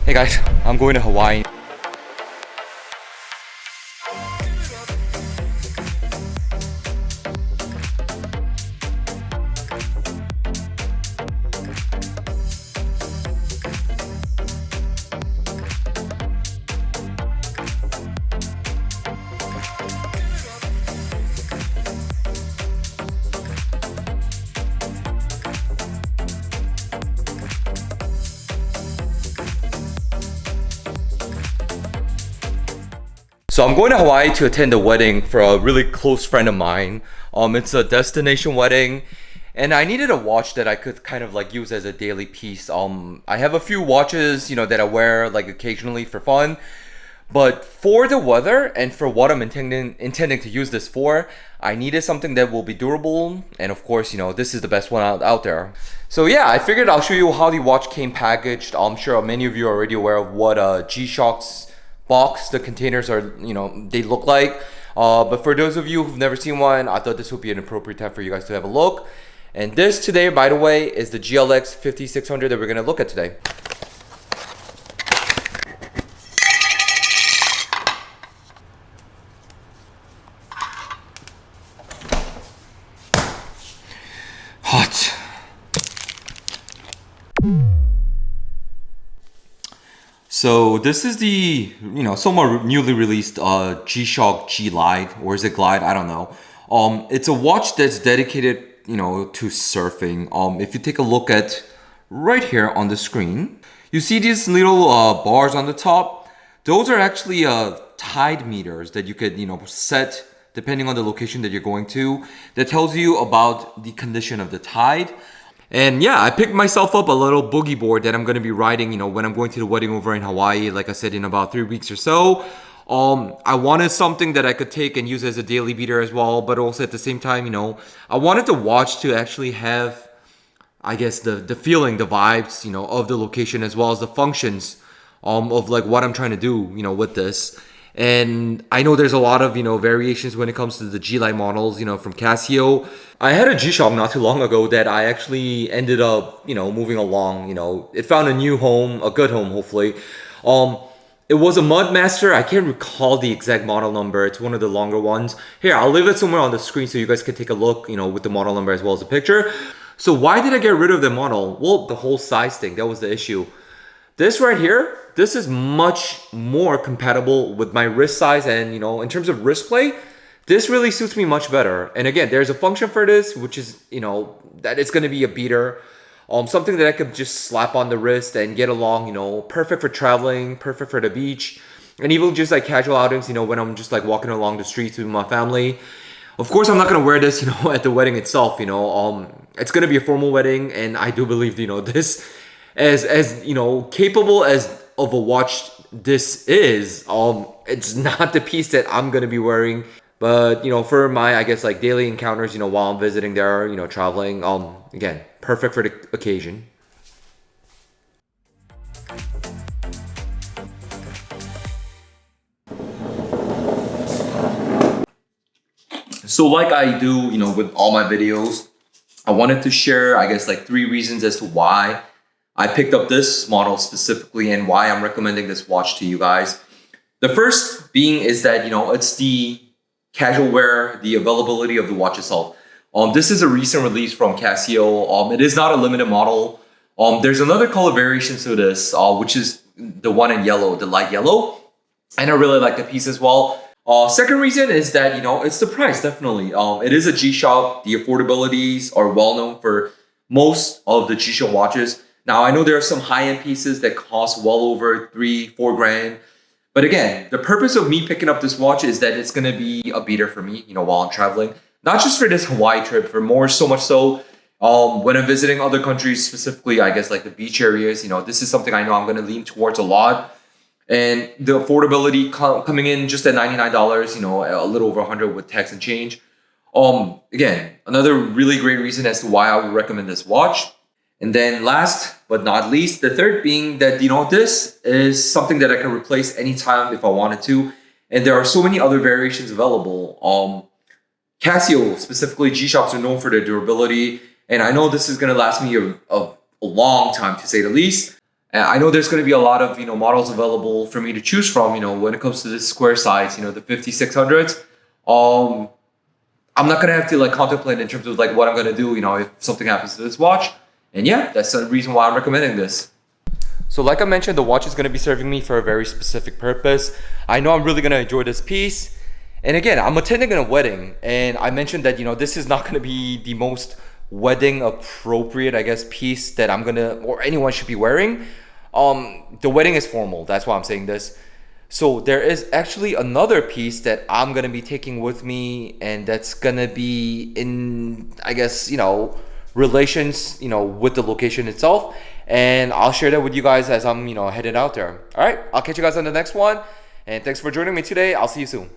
Hey guys, I'm going to Hawaii. So I'm going to Hawaii to attend a wedding for a really close friend of mine. It's a destination wedding, and I needed a watch that I could kind of like use as a daily piece. I have a few watches, that I wear like occasionally for fun, but for the weather and for what I'm intending to use this for, I needed something that will be durable, and of course, this is the best one out there. So yeah, I figured I'll show you how the watch came packaged. I'm sure many of you are already aware of what G-Shock's box, the containers are, they look like. But for those of you who've never seen one, I thought this would be an appropriate time for you guys to have a look. And this today, by the way, is the GLX 5600 that we're gonna look at today. Hot. So this is the, somewhat newly released G-Shock G-Lide, or is it Glide? I don't know. It's a watch that's dedicated, to surfing. If you take a look at right here on the screen, you see these little bars on the top. Those are actually tide meters that you could, set depending on the location that you're going to. That tells you about the condition of the tide. And yeah, I picked myself up a little boogie board that I'm going to be riding, when I'm going to the wedding over in Hawaii, like I said, in about 3 weeks or so. I wanted something that I could take and use as a daily beater as well, but also at the same time, I wanted the watch to actually have, I guess, the feeling, the vibes, of the location as well as the functions of like what I'm trying to do, with this. And I know there's a lot of, variations when it comes to the G-Lide models, from Casio. I had a G-Shock not too long ago that I actually ended up, moving along, it found a new home, a good home, hopefully. It was a Mudmaster. I can't recall the exact model number. It's one of the longer ones. Here, I'll leave it somewhere on the screen so you guys can take a look, with the model number as well as the picture. So why did I get rid of the model? Well, the whole size thing, that was the issue. This right here, this is much more compatible with my wrist size, and in terms of wrist play, this really suits me much better. And again, there's a function for this, which is, that it's gonna be a beater. Something that I could just slap on the wrist and get along, perfect for traveling, perfect for the beach, and even just like casual outings, when I'm just like walking along the streets with my family. Of course, I'm not gonna wear this, at the wedding itself, it's gonna be a formal wedding, and I do believe, this, as capable as of a watch this is, it's not the piece that I'm gonna be wearing. But for my, I guess, like daily encounters, while I'm visiting there, traveling, again, perfect for the occasion. So like I do, with all my videos, I wanted to share, I guess, like 3 reasons as to why I picked up this model specifically and why I'm recommending this watch to you guys. The first being is that, it's the casual wear, the availability of the watch itself. This is a recent release from Casio. It is not a limited model. There's another color variation to this, which is the one in yellow, the light yellow. And I really like the piece as well. Second reason is that, it's the price, definitely. It is a G-Shock. The affordabilities are well known for most of the G-Shock watches. Now, I know there are some high-end pieces that cost well over 3-4 grand. But again, the purpose of me picking up this watch is that it's going to be a beater for me, while I'm traveling. Not just for this Hawaii trip, for more so much so when I'm visiting other countries, specifically, I guess, like the beach areas. This is something I know I'm going to lean towards a lot. And the affordability coming in just at $99, a little over 100 with tax and change. Again, another really great reason as to why I would recommend this watch. And then last but not least, the third being that, this is something that I can replace anytime if I wanted to. And there are so many other variations available. Casio, specifically G-Shocks, are known for their durability. And I know this is going to last me a long time, to say the least. And I know there's going to be a lot of, models available for me to choose from, when it comes to this square size, the 5600s. I'm not going to have to like contemplate in terms of like what I'm going to do, if something happens to this watch. And yeah, that's the reason why I'm recommending this. So like I mentioned, the watch is going to be serving me for a very specific purpose. I know I'm really going to enjoy this piece. And again, I'm attending a wedding, and I mentioned that, this is not going to be the most wedding appropriate, I guess, piece that I'm going to, or anyone should be wearing. The wedding is formal. That's why I'm saying this. So there is actually another piece that I'm going to be taking with me, and that's going to be in, I guess, relations, with the location itself. And I'll share that with you guys as I'm, headed out there. All right. I'll catch you guys on the next one. And thanks for joining me today. I'll see you soon.